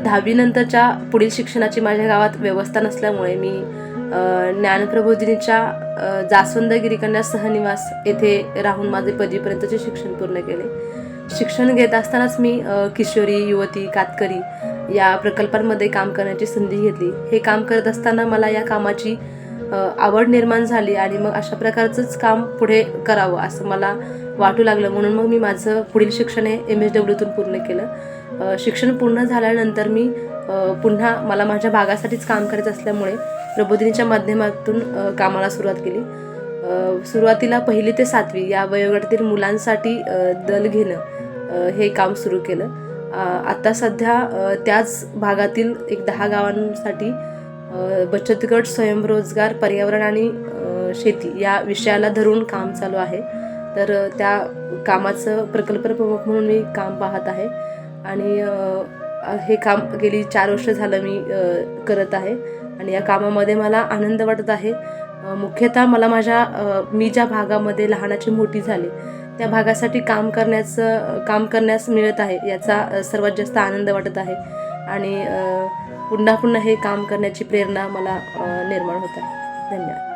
10वी नंतरच्या पुढील शिक्षणाची माझ्या गावात व्यवस्था नसल्यामुळे मी ज्ञानप्रबोधिनीच्या जास्वंदगिरी कन्या सहनिवास येथे राहून माझे पदवीपर्यंतचे शिक्षण पूर्ण केले. शिक्षण घेत असतानाच मी किशोरी, युवती, कातकरी या प्रकल्पांमध्ये काम करण्याची संधी घेतली. हे काम करत असताना मला या कामाची आवड निर्माण झाली आणि मग अशा प्रकारचंच काम पुढे करावं असं मला वाटू लागलं. म्हणून मग मी माझं पुढील शिक्षण हे MSWतून पूर्ण केलं. शिक्षण पूर्ण झाल्यानंतर मी पुन्हा मला माझ्या भागासाठीच काम करायचं असल्यामुळे प्रबोधिनीच्या माध्यमातून कामाला सुरुवात केली. सुरुवातीला 1ली ते 7वी या वयोगटातील मुलांसाठी दल घेणं हे काम सुरू केलं. आता सध्या त्याच भागातील एक 10 गावांसाठी बचत गट, स्वयंरोजगार, पर्यावरण आणि शेती या विषयाला धरून काम चालू आहे. तर त्या कामाचं प्रकल्प प्रमुख म्हणून मी काम पाहत आहे आणि हे काम गेली 4 वर्ष झालं मी करत आहे आणि या कामामध्ये मला आनंद वाटत आहे. मुख्यतः मला मी ज्या भागामध्ये लहानाची मोठी झाले त्या भागासाठी काम करण्यास मिळत आहे याचा सर्वात जास्त आनंद वाटत आहे आणि पुन्हा पुन्हा हे काम करण्याची प्रेरणा मला निर्माण होत आहे. धन्यवाद.